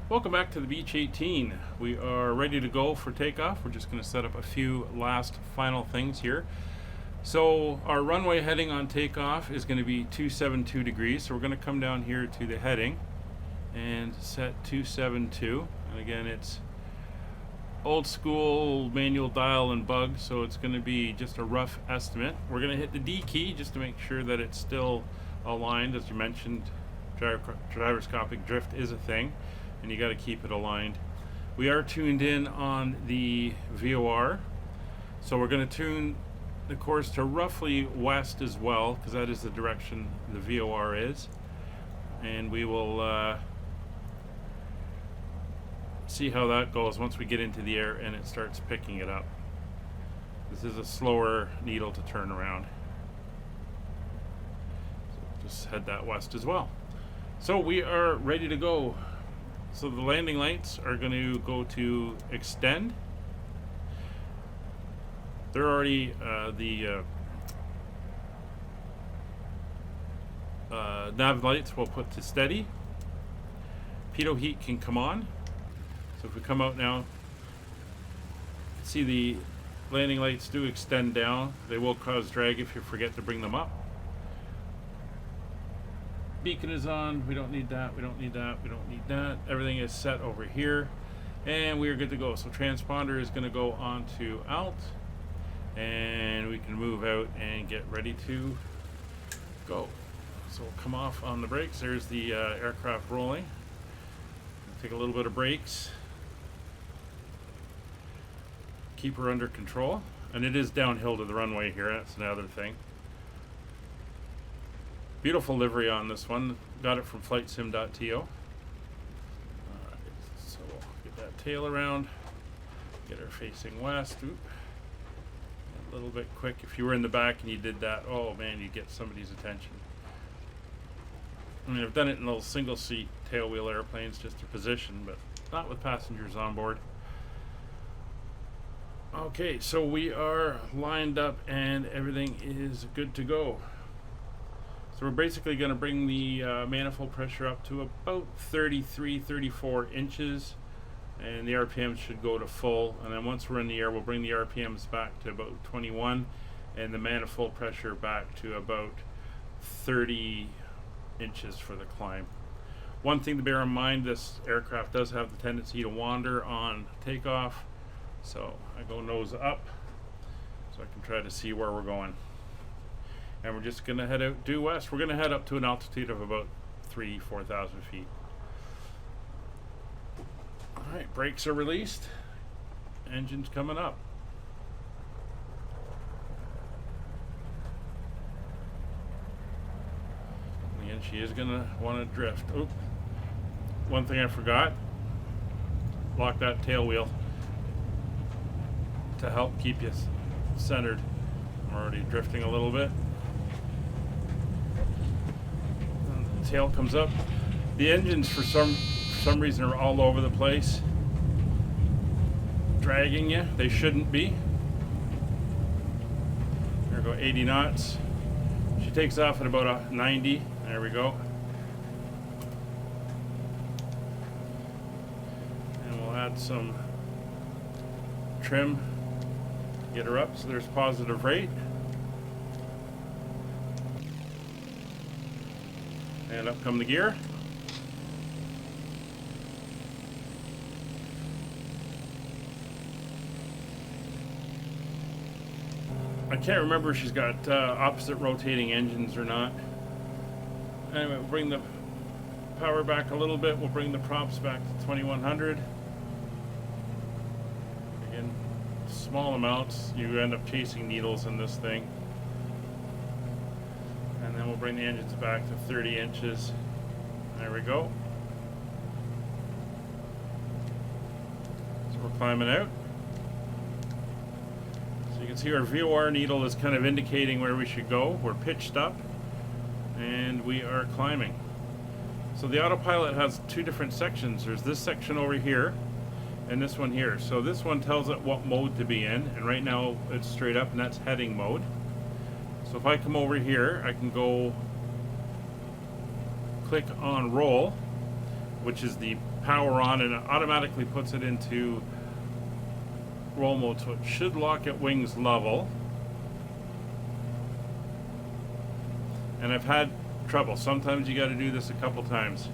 Welcome back to the Beech 18. We are ready to go for takeoff. We're just going to set up a few last final things here. So our runway heading on takeoff is going to be 272 degrees. So we're going to come down here to the heading and set 272. And again, it's old school manual dial and bug, so it's going to be just a rough estimate. We're going to hit the D key just to make sure that it's still aligned. As you mentioned, gyroscopic drift is a thing, and you got to keep it aligned. We are tuned in on the VOR, so we're going to tune the course to roughly west as well, because that is the direction the VOR is, and we will see how that goes once we get into the air and it starts picking it up. This is a slower needle to turn around, so just head that west as well. So we are ready to go. So the landing lights are going to go to extend. They're already the nav lights will put to steady. Pitot heat can come on. So if we come out now, see the landing lights do extend down. They will cause drag if you forget to bring them up. Beacon is on. We don't need that. We don't need that. We don't need that. Everything is set over here, and we are good to go. So transponder is going to go on to alt, and we can move out and get ready to go. So we'll come off on the brakes. There's the aircraft rolling. Take a little bit of brakes. Keep her under control, and it is downhill to the runway here. That's another thing. Beautiful livery on this one. Got it from flightsim.to. Alright, so we'll get that tail around, get her facing west. Oop. A little bit quick. If you were in the back and you did that, oh man, you'd get somebody's attention. I mean, I've done it in those single seat tailwheel airplanes just to position, but not with passengers on board. Okay, so we are lined up and everything is good to go. So we're basically going to bring the manifold pressure up to about 33, 34 inches, and the RPMs should go to full. And then once we're in the air, we'll bring the RPMs back to about 21, and the manifold pressure back to about 30 inches for the climb. One thing to bear in mind, this aircraft does have the tendency to wander on takeoff, so I go nose up so I can try to see where we're going. And we're just going to head out due west. We're going to head up to an altitude of about 4,000 feet. Alright, brakes are released. Engine's coming up. And she is going to want to drift. Oop. One thing I forgot. Lock that tail wheel to help keep you centered. I'm already drifting a little bit. Tail comes up. The engines for some reason are all over the place, dragging you. They shouldn't be. There we go, 80 knots. She takes off at about 90. There we go. And we'll add some trim, get her up so there's positive rate. And up come the gear. I can't remember if she's got opposite rotating engines or not. Anyway, we'll bring the power back a little bit. We'll bring the props back to 2100. Again, small amounts. You end up chasing needles in this thing. And then we'll bring the engines back to 30 inches. There we go. So we're climbing out. So you can see our VOR needle is kind of indicating where we should go. We're pitched up and we are climbing. So the Autopilot has two different sections. There's this section over here and this one here. So this one tells it what mode to be in, and right now it's straight up and that's heading mode. So if I come over here, I can go click on roll, which is the power on, and it automatically puts it into roll mode, so it should lock at wings level. And I've had trouble. Sometimes you got to do this a couple times.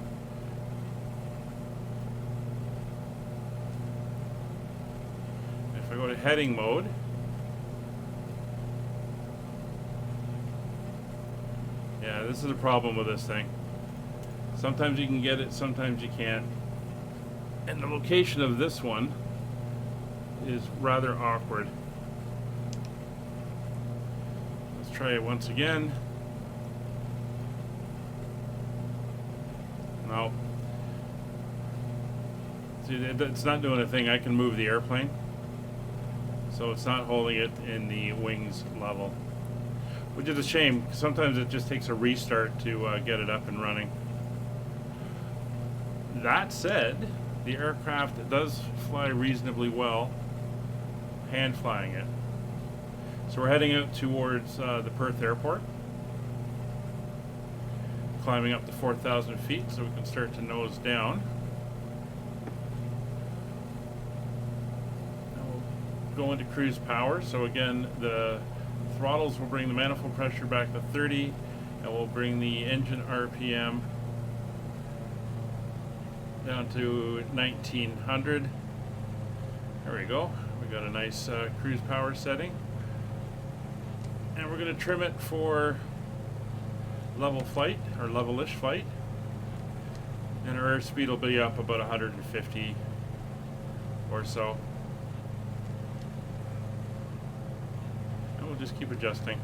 If I go to heading mode, yeah, this is a problem with this thing. Sometimes you can get it, sometimes you can't. And the location of this one is rather awkward. Let's try it once again. No. See, it's not doing a thing. I can move the airplane, so it's not holding it in the wings level, which is a shame. Sometimes it just takes a restart to get it up and running. That said, the aircraft does fly reasonably well, hand flying it. So we're heading out towards the Perth airport, climbing up to 4,000 feet so we can start to nose down. And we'll go into cruise power. So again, the throttles will bring the manifold pressure back to 30, and we'll bring the engine RPM down to 1900. There we go. We got a nice cruise power setting. And we're going to trim it for level flight, or level-ish flight. And our airspeed will be up about 150 or so. And we'll just keep adjusting.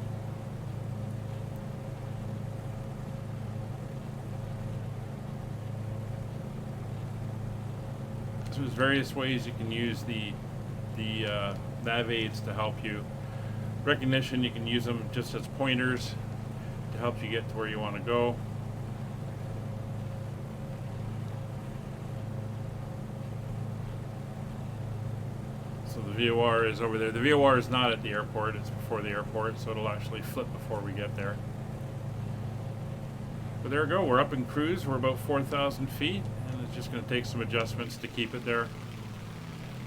So there's various ways you can use the nav aids to help you. Recognition, you can use them just as pointers to help you get to where you want to go. So the VOR is over there. The VOR is not at the airport, it's before the airport, so it'll actually flip before we get there. But there we go, we're up in cruise, we're about 4,000 feet, and it's just going to take some adjustments to keep it there.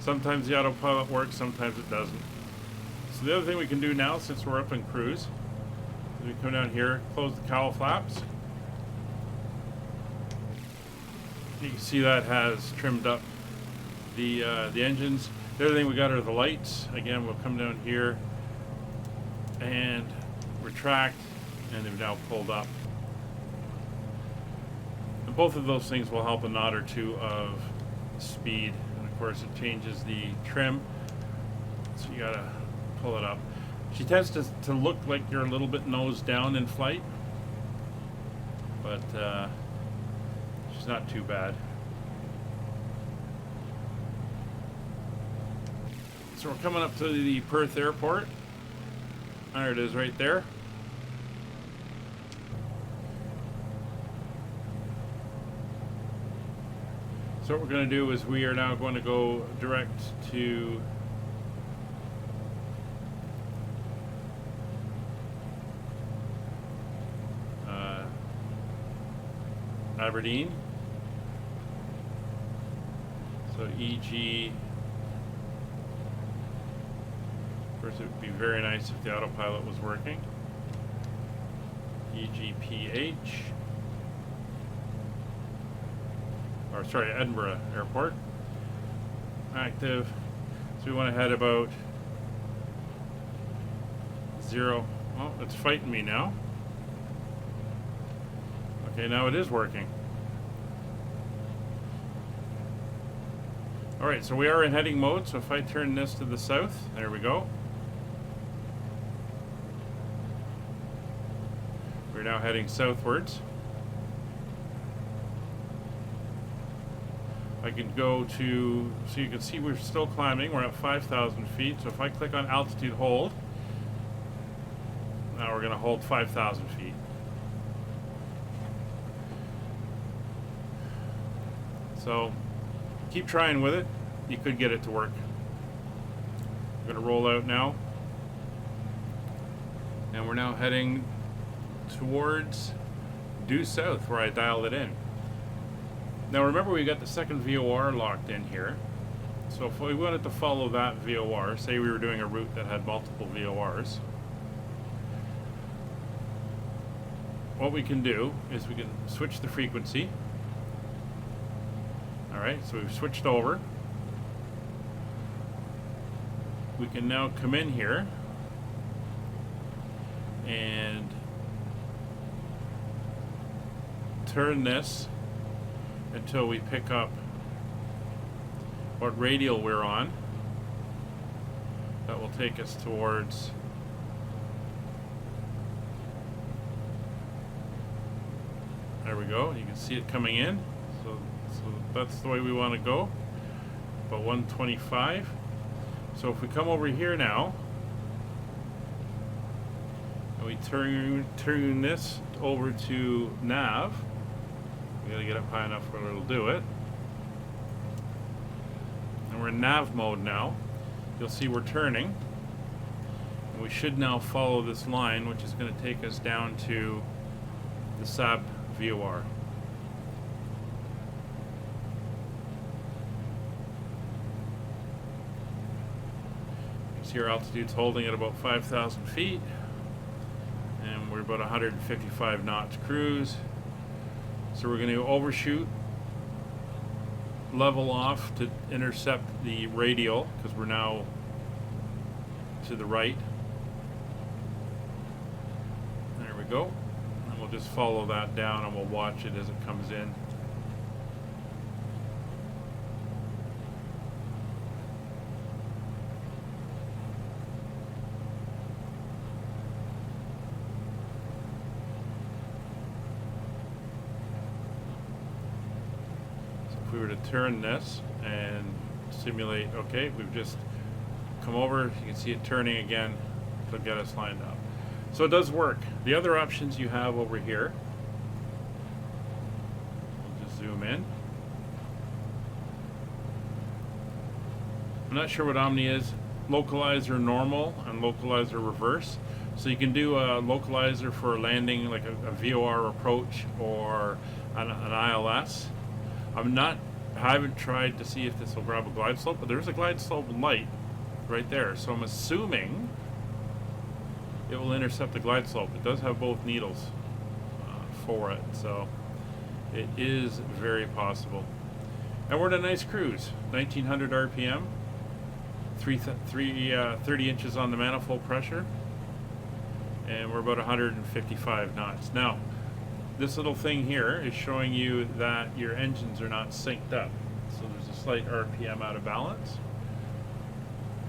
Sometimes the autopilot works, sometimes it doesn't. So the other thing we can do now, since we're up in cruise, is we come down here, close the cowl flaps. You can see that has trimmed up the engines. The other thing we got are the lights. Again, we'll come down here and retract, and they've now pulled up. And both of those things will help a knot or two of speed. And of course, it changes the trim, so you gotta pull it up. She tends to look like you're a little bit nose down in flight, but she's not too bad. So we're coming up to the Perth airport. There it is right there. So what we're going to do is we are now going to go direct to Aberdeen. So EG. Of course, it would be very nice if the autopilot was working. EGPH. Or sorry, Edinburgh Airport. Active. So we want to head about 0. Oh, it's fighting me now. Okay, now it is working. Alright, so we are in heading mode, so if I turn this to the south, there we go. We're now heading southwards. I can go to, so you can see we're still climbing, we're at 5,000 feet, so if I click on altitude hold, now we're going to hold 5,000 feet. So keep trying with it, you could get it to work. I'm going to roll out now, and we're now heading towards due south where I dialed it in. Now remember, we got the second VOR locked in here. So if we wanted to follow that VOR, say we were doing a route that had multiple VORs, what we can do is we can switch the frequency. Alright, so we've switched over. We can now come in here and turn this until we pick up what radial we're on. That will take us towards there we go. You can see it coming in. So that's the way we want to go. About 125. So if we come over here now and we turn this over to nav, we gotta get up high enough where it'll do it. And we're in nav mode now. You'll see we're turning. And we should now follow this line, which is going to take us down to the SAB VOR. You see our altitude's holding at about 5,000 feet. And we're about 155 knots cruise. So we're going to overshoot, level off to intercept the radial, because we're now to the right. There we go. And we'll just follow that down and we'll watch it as it comes in. If we were to turn this and simulate, okay, we've just come over, you can see it turning again to get us lined up. So it does work. The other options you have over here, we'll just zoom in. I'm not sure what Omni is. Localizer normal and localizer reverse. So you can do a localizer for landing, like a VOR approach or an ILS. I haven't tried to see if this will grab a glide slope, but there's a glide slope light right there. So I'm assuming it will intercept the glide slope. It does have both needles for it, so it is very possible. And we're in a nice cruise, 1900 RPM, 30 inches on the manifold pressure, and we're about 155 knots. Now, this little thing here is showing you that your engines are not synced up. So there's a slight RPM out of balance.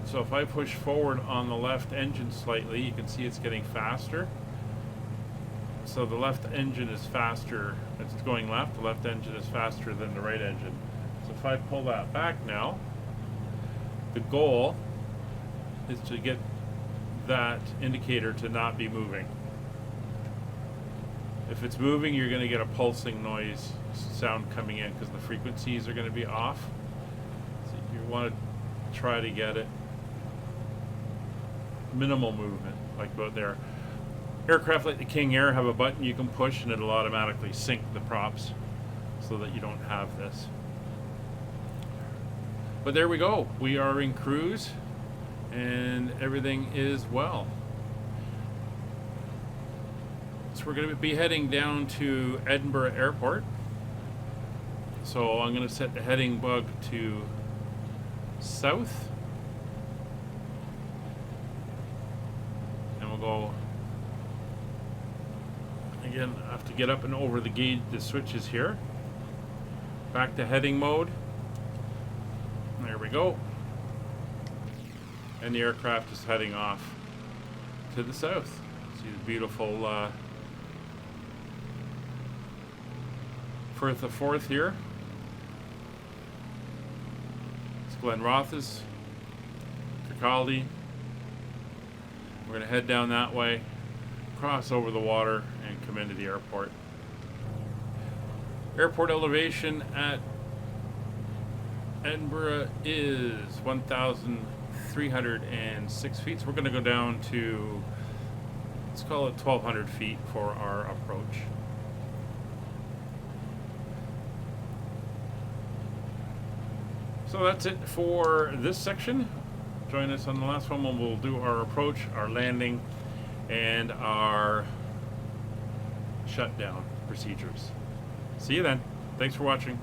So if I push forward on the left engine slightly, you can see it's getting faster. So the left engine is faster, it's going left, the left engine is faster than the right engine. So if I pull that back now, the goal is to get that indicator to not be moving. If it's moving, you're going to get a pulsing noise sound coming in because the frequencies are going to be off. So you want to try to get it minimal movement, like about there. Aircraft like the King Air have a button you can push and it'll automatically sync the props so that you don't have this. But there we go. We are in cruise and everything is well. So we're going to be heading down to Edinburgh Airport. So I'm going to set the heading bug to south. And we'll go, again, I have to get up and over the gauge, the switches here. Back to heading mode. There we go. And the aircraft is heading off to the south. See the beautiful Firth of Forth here. It's Glen Rothes, Kirkcaldy. We're going to head down that way, cross over the water, and come into the airport. Airport elevation at Edinburgh is 1,306 feet. So we're going to go down to, let's call it 1,200 feet for our approach. So that's it for this section. Join us on the last one when we'll do our approach, our landing, and our shutdown procedures. See you then. Thanks for watching.